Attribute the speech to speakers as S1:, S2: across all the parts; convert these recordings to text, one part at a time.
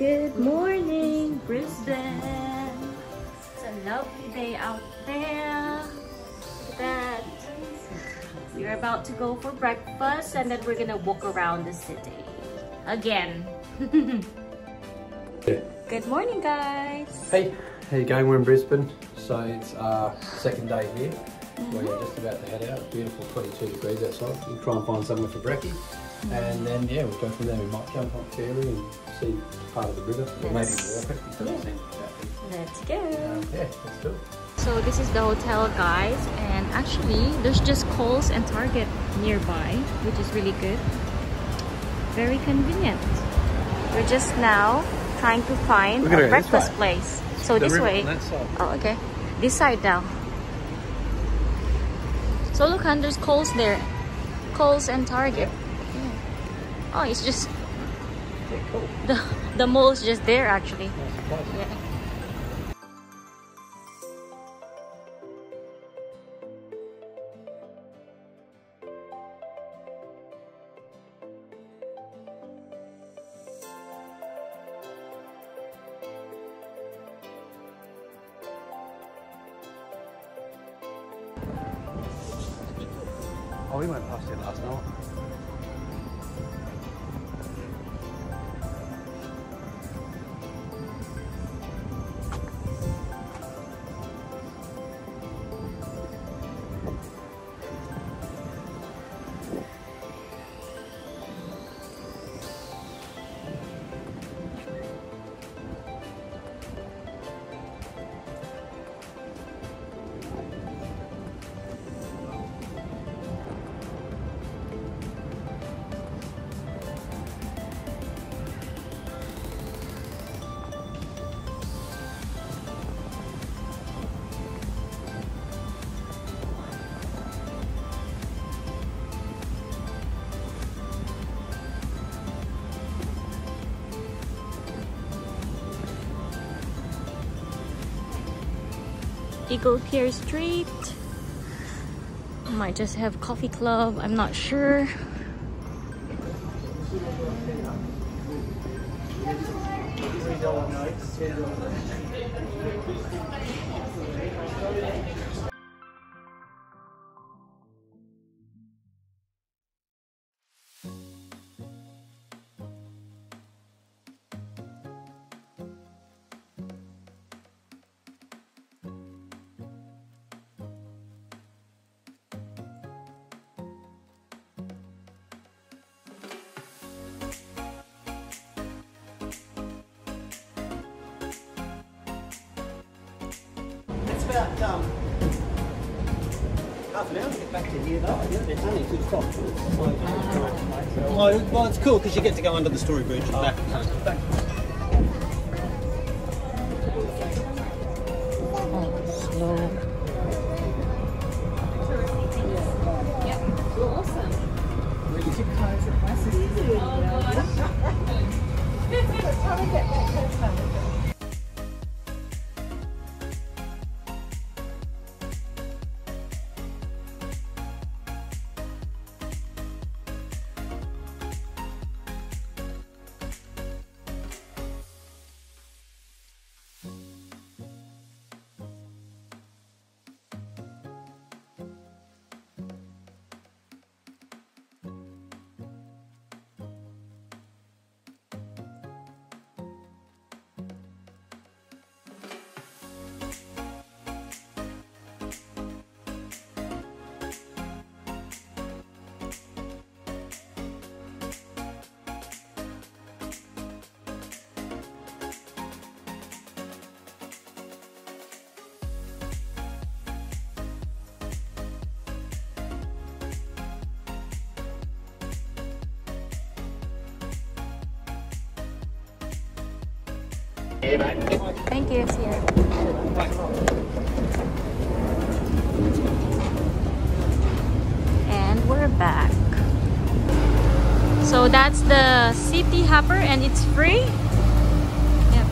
S1: Good morning, Brisbane. It's a lovely day out there. Look at that. We're about to go for breakfast and then we're gonna walk around the city again. Good morning, guys.
S2: Hey, how you going? We're in Brisbane, so it's our second day here. We're just about to head out. Beautiful 22 degrees outside. We'll try and find somewhere for brekkie. And then, yeah, we'll go from there. We might jump on ferry and see part of the river. Or maybe walk it.
S1: Let's go.
S2: Yeah, let's do it.
S1: So this is the hotel, guys. And actually, there's just Coles and Target nearby, which is really good. Very convenient. We're just now trying to find a breakfast place. So this way. Oh, okay. This side now. So look, and there's Coles there. Coles and Target. Yeah. Oh, it's just cool. The mall is just there actually. Yeah.
S2: Oh, we went past it last night.
S1: Eagle Pier Street. Might just have coffee club, I'm not sure.
S3: About half an hour to get back to here though. It's only 2 stops. Well, it's cool because you get to go under the Story Bridge and back.
S1: Slow.
S4: Awesome.
S1: Thank you. See ya. And we're back. So that's the City Hopper and it's free? Yep.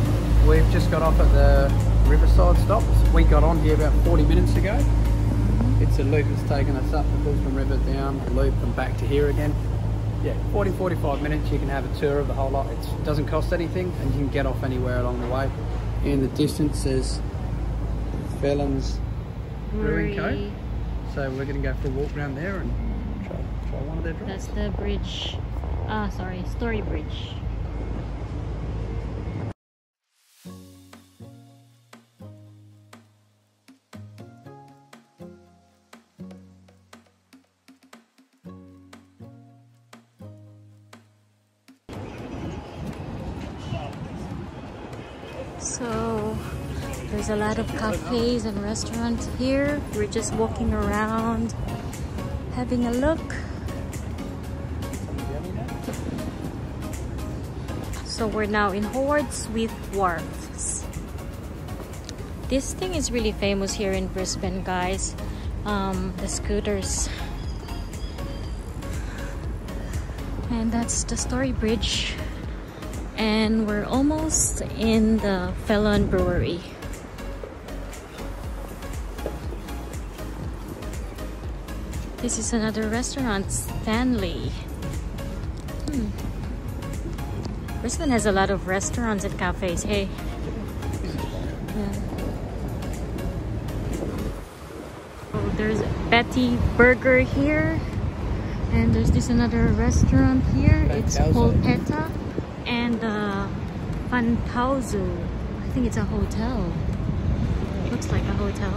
S2: We've just got off at the Riverside stop. We got on here about 40 minutes ago. It's a loop that's taken us up the Brisbane River, down the loop and back to here again. yeah, 40-45 minutes. You can have a tour of the whole lot. It doesn't cost anything, and you can get off anywhere along the way. In the distance, there's Felons Brewing Co. So we're going to go for a walk around there and try one of their drinks.
S1: That's the bridge. Sorry, Story Bridge. So there's a lot of cafes and restaurants here. We're just walking around, having a look. So we're now in Howardsmith Wharves. This thing is really famous here in Brisbane, guys. The scooters. And that's the Story Bridge. And we're almost in the Felons Brewery. This is another restaurant, Stanley. Brisbane has a lot of restaurants and cafes, hey? Yeah. Oh, there's Betty Burger here. And there's this another restaurant here. It's Polpetta. And Fantauzu. I think it's a hotel. Looks like a hotel.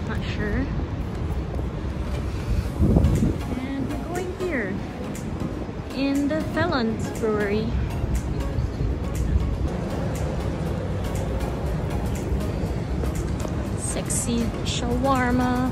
S1: Not sure. And we're going here in the Felons Brewery. Sexy shawarma.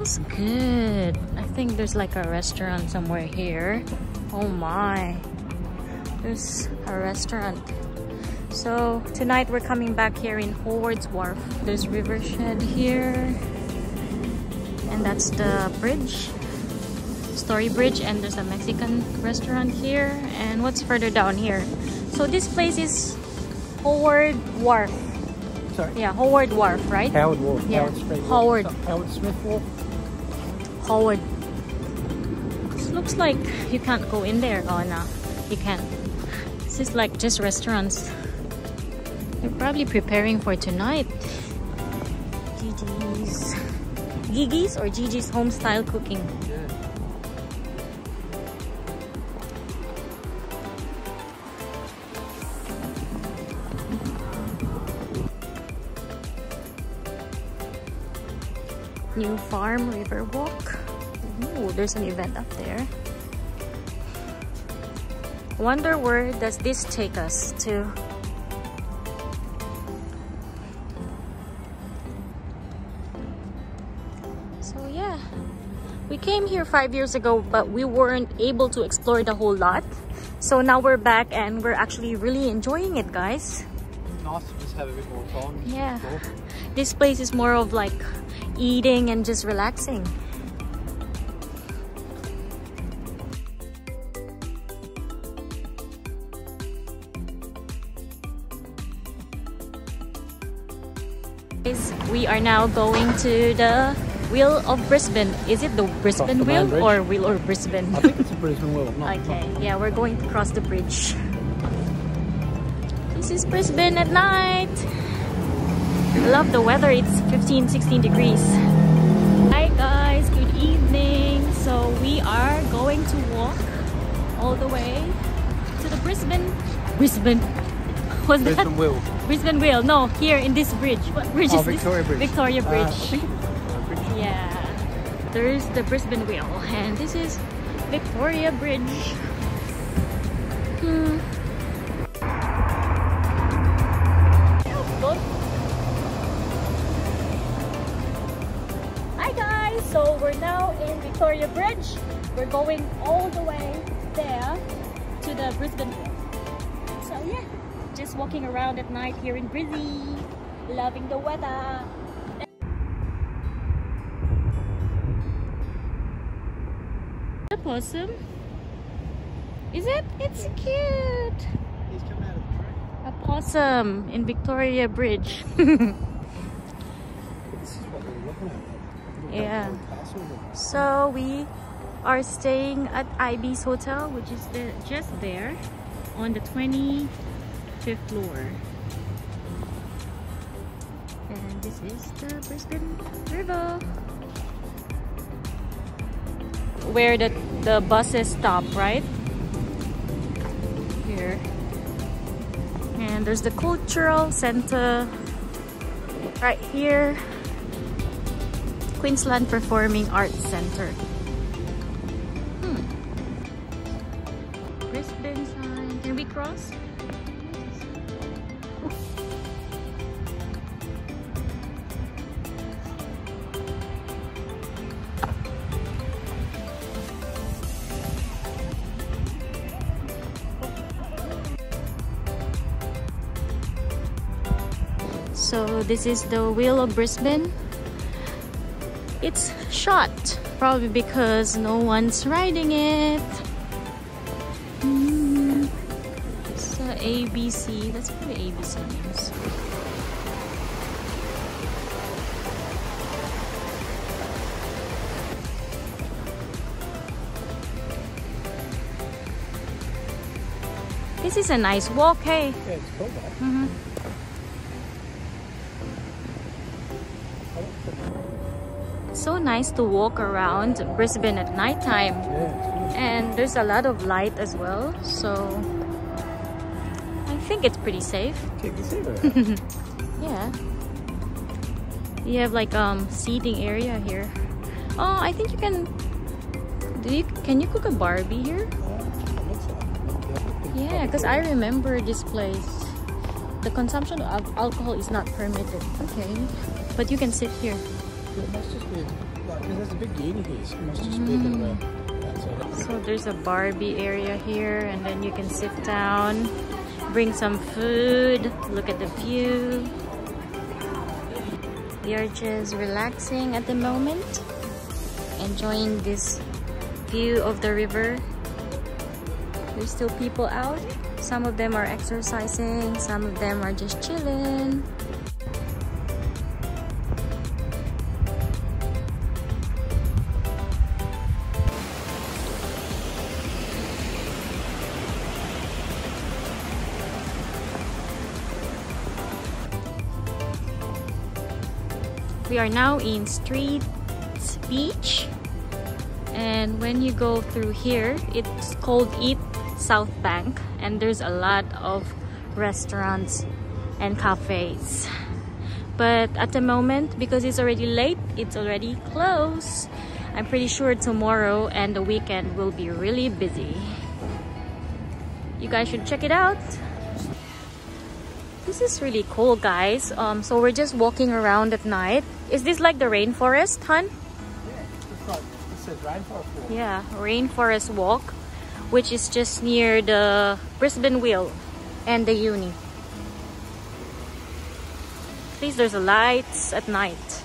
S1: It's good. I think there's like a restaurant somewhere here. Oh my. There's a restaurant. So tonight we're coming back here in Howard's Wharf. There's Rivershed here. And that's the bridge. Story Bridge, and there's a Mexican restaurant here. And what's further down here? So this place is Howard Wharf.
S3: Sorry?
S1: Yeah, Howard Wharf, right?
S3: Howard Walk.
S1: Yeah.
S3: Howard Street Walk.
S1: Howard.
S3: Howard Smith Walk.
S1: Howard. This looks like you can't go in there. Oh no, you can't. This is like just restaurants. They're probably preparing for tonight. Gigi's or Gigi's home style cooking.
S2: Yeah.
S1: New Farm River Walk. Ooh, there's an event up there. Wonder where does this take us to? So yeah, we came here 5 years ago, but we weren't able to explore the whole lot. So now we're back and we're actually really enjoying it, guys.
S2: Nice to just have a bit more time.
S1: Yeah, this place is more of like eating and just relaxing. We are now going to the Wheel of Brisbane. Is it the Brisbane Wheel or Wheel or Brisbane?
S2: I think it's a Brisbane Wheel.
S1: Okay, yeah, we're going to cross the bridge. This is Brisbane at night. I love the weather. It's 15-16 degrees. Hi guys, good evening. So we are going to walk all the way to the Brisbane. What's that?
S2: Brisbane Wheel.
S1: Brisbane Wheel. No, here in this bridge. What bridge is
S2: Victoria
S1: this?
S2: Bridge.
S1: Victoria Bridge.
S2: I think it's Victoria Bridge.
S1: Yeah. There's the Brisbane Wheel, and this is Victoria Bridge. Hi guys, so we're now in Victoria Bridge. We're going all the way there to the Brisbane Wheel. So yeah, just walking around at night here in Brizzy, loving the weather. A possum? Is it? It's cute.
S2: He's coming out of the tree.
S1: A possum in Victoria Bridge.
S2: This is what we're looking at.
S1: Yeah. So we are staying at IB's hotel, which is just there on the 25th floor. And this is the Brisbane River, where the buses stop, right? Here. And there's the cultural center right here. Queensland Performing Arts Center. Brisbane sign. Can we cross? So this is the Wheel of Brisbane. It's shut, probably because no one's riding it. It's ABC. That's probably ABC names. This is a nice walk, hey?
S2: Yeah, it's cool, though.
S1: So nice to walk around Brisbane at nighttime.
S2: Yeah,
S1: And there's a lot of light as well, so I think it's pretty safe.
S2: check this out.
S1: Yeah. You have like seating area here. Oh, I think you can. Can you cook a Barbie here? Yeah, because I remember this place. The consumption of alcohol is not permitted. Okay, but you can sit here.
S2: It must just be like
S3: because there's a big uni here, so it must just be a bit of a outside.
S1: So there's a Barbie area here, and then you can sit down, bring some food, look at the view. We are just relaxing at the moment, enjoying this view of the river. There's still people out. Some of them are exercising, some of them are just chilling. We are now in Street Beach, and when you go through here, it's called Eat South Bank, and there's a lot of restaurants and cafes. But at the moment, because it's already late, it's already closed. I'm pretty sure tomorrow and the weekend will be really busy. You guys should check it out. This is really cool, guys. So we're just walking around at night. Is this like the rainforest, hun?
S3: Yeah, it's like it says Rainforest Walk.
S1: Yeah, Rainforest Walk, which is just near the Brisbane Wheel and the uni. At least there's lights at night.